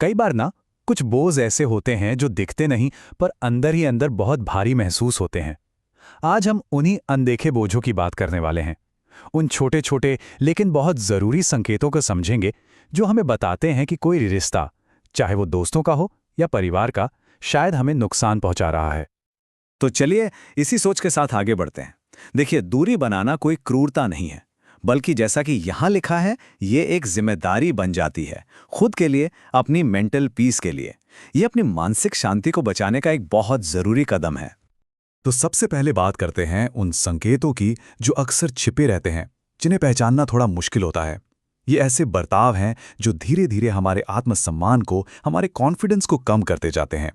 कई बार ना कुछ बोझ ऐसे होते हैं जो दिखते नहीं पर अंदर ही अंदर बहुत भारी महसूस होते हैं। आज हम उन्हीं अनदेखे बोझों की बात करने वाले हैं। उन छोटे छोटे लेकिन बहुत जरूरी संकेतों को समझेंगे जो हमें बताते हैं कि कोई रिश्ता, चाहे वो दोस्तों का हो या परिवार का, शायद हमें नुकसान पहुंचा रहा है। तो चलिए इसी सोच के साथ आगे बढ़ते हैं। देखिए, दूरी बनाना कोई क्रूरता नहीं है, बल्कि जैसा कि यहाँ लिखा है, ये एक जिम्मेदारी बन जाती है, खुद के लिए, अपनी मेंटल पीस के लिए। ये अपनी मानसिक शांति को बचाने का एक बहुत जरूरी कदम है। तो सबसे पहले बात करते हैं उन संकेतों की जो अक्सर छिपे रहते हैं, जिन्हें पहचानना थोड़ा मुश्किल होता है। ये ऐसे बर्ताव हैं जो धीरे धीरे हमारे आत्मसम्मान को, हमारे कॉन्फिडेंस को कम करते जाते हैं।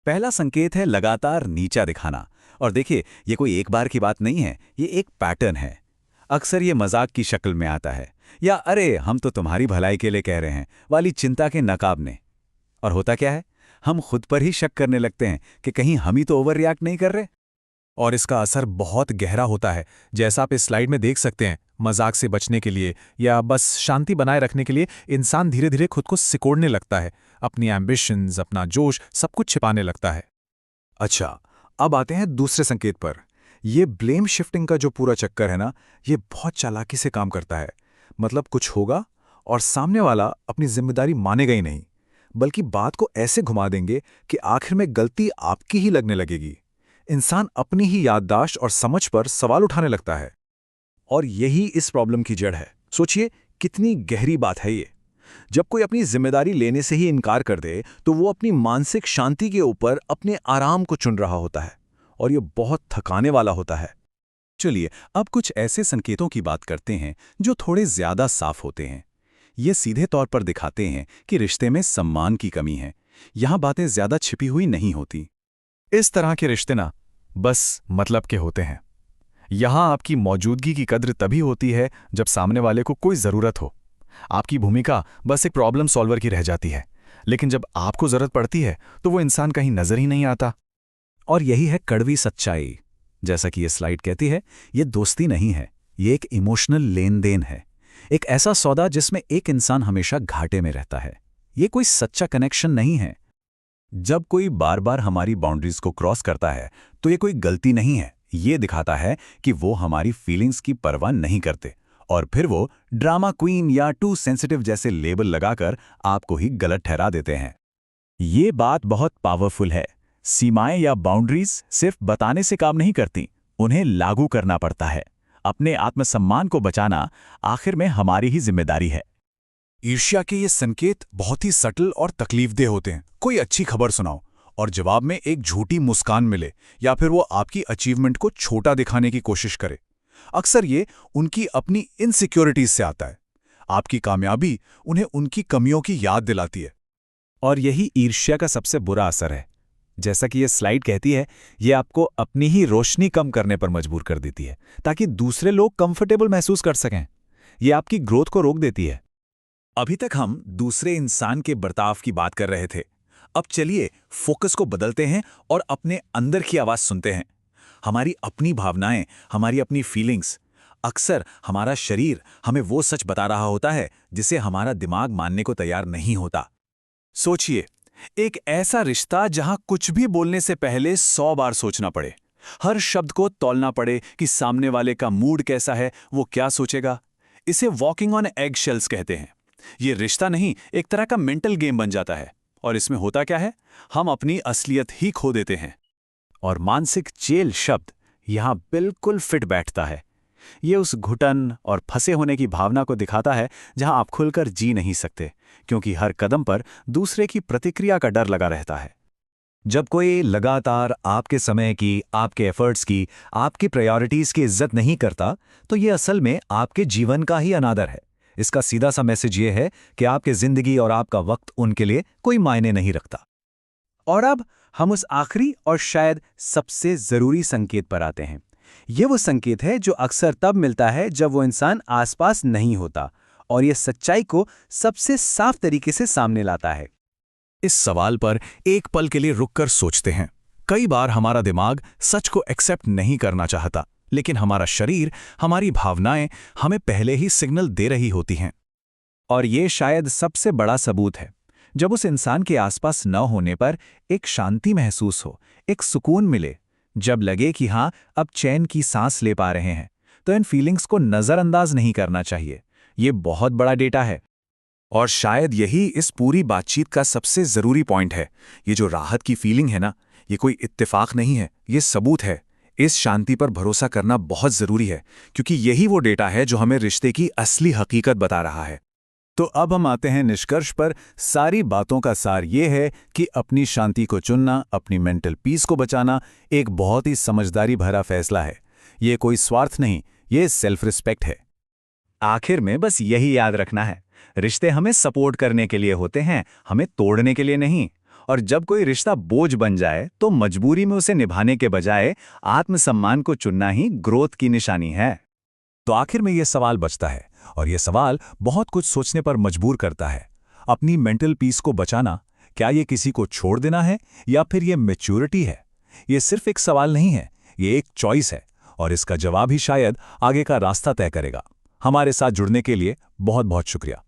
पहला संकेत है लगातार नीचा दिखाना। और देखिए, ये कोई एक बार की बात नहीं है, ये एक पैटर्न है। अक्सर ये मजाक की शक्ल में आता है, या अरे हम तो तुम्हारी भलाई के लिए कह रहे हैं वाली चिंता के नकाब में। और होता क्या है, हम खुद पर ही शक करने लगते हैं कि कहीं हम ही तो ओवर रिएक्ट नहीं कर रहे। और इसका असर बहुत गहरा होता है, जैसा आप इस स्लाइड में देख सकते हैं। मजाक से बचने के लिए या बस शांति बनाए रखने के लिए इंसान धीरे धीरे खुद को सिकोड़ने लगता है, अपनी एम्बिशंस, अपना जोश, सब कुछ छिपाने लगता है। अच्छा, अब आते हैं दूसरे संकेत पर। ये ब्लेम शिफ्टिंग का जो पूरा चक्कर है ना, ये बहुत चालाकी से काम करता है। मतलब कुछ होगा और सामने वाला अपनी जिम्मेदारी मानेगा ही नहीं, बल्कि बात को ऐसे घुमा देंगे कि आखिर में गलती आपकी ही लगने लगेगी। इंसान अपनी ही याददाश्त और समझ पर सवाल उठाने लगता है। और यही इस प्रॉब्लम की जड़ है। सोचिए कितनी गहरी बात है ये। जब कोई अपनी जिम्मेदारी लेने से ही इनकार कर दे, तो वो अपनी मानसिक शांति के ऊपर अपने आराम को चुन रहा होता है, और ये बहुत थकाने वाला होता है। चलिए अब कुछ ऐसे संकेतों की बात करते हैं जो थोड़े ज्यादा साफ होते हैं। ये सीधे तौर पर दिखाते हैं कि रिश्ते में सम्मान की कमी है। यहाँ बातें ज्यादा छिपी हुई नहीं होती। इस तरह के रिश्ते ना बस मतलब के होते हैं। यहां आपकी मौजूदगी की कद्र तभी होती है जब सामने वाले को कोई जरूरत हो। आपकी भूमिका बस एक प्रॉब्लम सॉल्वर की रह जाती है, लेकिन जब आपको जरूरत पड़ती है तो वो इंसान कहीं नजर ही नहीं आता। और यही है कड़वी सच्चाई। जैसा कि ये स्लाइड कहती है, ये दोस्ती नहीं है, ये एक इमोशनल लेन देन है। एक ऐसा सौदा जिसमें एक इंसान हमेशा घाटे में रहता है। ये कोई सच्चा कनेक्शन नहीं है। जब कोई बार बार हमारी बाउंड्रीज को क्रॉस करता है, तो ये कोई गलती नहीं है, ये दिखाता है कि वो हमारी फीलिंग्स की परवाह नहीं करते, और फिर वो ड्रामा क्वीन या टू सेंसिटिव जैसे लेबल लगाकर आपको ही गलत ठहरा देते हैं। ये बात बहुत पावरफुल है। सीमाएं या बाउंड्रीज सिर्फ बताने से काम नहीं करती, उन्हें लागू करना पड़ता है। अपने आत्मसम्मान को बचाना आखिर में हमारी ही जिम्मेदारी है। ईर्ष्या के ये संकेत बहुत ही सटल और तकलीफदेह होते हैं। कोई अच्छी खबर सुनाओ और जवाब में एक झूठी मुस्कान मिले, या फिर वो आपकी अचीवमेंट को छोटा दिखाने की कोशिश करे। अक्सर ये उनकी अपनी इनसिक्योरिटीज से आता है। आपकी कामयाबी उन्हें उनकी कमियों की याद दिलाती है। और यही ईर्ष्या का सबसे बुरा असर है। जैसा कि ये स्लाइड कहती है, ये आपको अपनी ही रोशनी कम करने पर मजबूर कर देती है, ताकि दूसरे लोग कंफर्टेबल महसूस कर सकें। ये आपकी ग्रोथ को रोक देती है। अभी तक हम दूसरे इंसान के बर्ताव की बात कर रहे थे। अब चलिए फोकस को बदलते हैं और अपने अंदर की आवाज सुनते हैं। हमारी अपनी भावनाएं, हमारी अपनी फीलिंग्स। अक्सर हमारा शरीर हमें वो सच बता रहा होता है जिसे हमारा दिमाग मानने को तैयार नहीं होता। सोचिए, एक ऐसा रिश्ता जहां कुछ भी बोलने से पहले 100 बार सोचना पड़े, हर शब्द को तौलना पड़े कि सामने वाले का मूड कैसा है, वो क्या सोचेगा। इसे वॉकिंग ऑन एग शेल्स कहते हैं। ये रिश्ता नहीं, एक तरह का मेंटल गेम बन जाता है। और इसमें होता क्या है, हम अपनी असलियत ही खो देते हैं। और मानसिक जेल शब्द यहां बिल्कुल फिट बैठता है। ये उस घुटन और फंसे होने की भावना को दिखाता है जहां आप खुलकर जी नहीं सकते, क्योंकि हर कदम पर दूसरे की प्रतिक्रिया का डर लगा रहता है। जब कोई लगातार आपके समय की, आपके एफर्ट्स की, आपकी प्रायोरिटीज की इज्जत नहीं करता, तो ये असल में आपके जीवन का ही अनादर है। इसका सीधा सा मैसेज ये है कि आपकी जिंदगी और आपका वक्त उनके लिए कोई मायने नहीं रखता। और अब हम उस आखिरी और शायद सबसे जरूरी संकेत पर आते हैं। ये वो संकेत है जो अक्सर तब मिलता है जब वो इंसान आसपास नहीं होता, और ये सच्चाई को सबसे साफ तरीके से सामने लाता है। इस सवाल पर एक पल के लिए रुककर सोचते हैं। कई बार हमारा दिमाग सच को एक्सेप्ट नहीं करना चाहता, लेकिन हमारा शरीर, हमारी भावनाएं हमें पहले ही सिग्नल दे रही होती हैं। और ये शायद सबसे बड़ा सबूत है। जब उस इंसान के आसपास न होने पर एक शांति महसूस हो, एक सुकून मिले, जब लगे कि हाँ अब चैन की सांस ले पा रहे हैं, तो इन फीलिंग्स को नज़रअंदाज नहीं करना चाहिए। ये बहुत बड़ा डेटा है। और शायद यही इस पूरी बातचीत का सबसे ज़रूरी पॉइंट है। ये जो राहत की फीलिंग है ना, ये कोई इत्तेफाक नहीं है, ये सबूत है। इस शांति पर भरोसा करना बहुत ज़रूरी है, क्योंकि यही वो डेटा है जो हमें रिश्ते की असली हकीकत बता रहा है। तो अब हम आते हैं निष्कर्ष पर। सारी बातों का सार ये है कि अपनी शांति को चुनना, अपनी मेंटल पीस को बचाना एक बहुत ही समझदारी भरा फैसला है। ये कोई स्वार्थ नहीं, ये सेल्फ रिस्पेक्ट है। आखिर में बस यही याद रखना है, रिश्ते हमें सपोर्ट करने के लिए होते हैं, हमें तोड़ने के लिए नहीं। और जब कोई रिश्ता बोझ बन जाए तो मजबूरी में उसे निभाने के बजाय आत्मसम्मान को चुनना ही ग्रोथ की निशानी है। तो आखिर में ये सवाल बचता है, और ये सवाल बहुत कुछ सोचने पर मजबूर करता है। अपनी मेंटल पीस को बचाना, क्या ये किसी को छोड़ देना है या फिर ये मैच्योरिटी है? ये सिर्फ एक सवाल नहीं है, ये एक चॉइस है, और इसका जवाब ही शायद आगे का रास्ता तय करेगा। हमारे साथ जुड़ने के लिए बहुत बहुत शुक्रिया।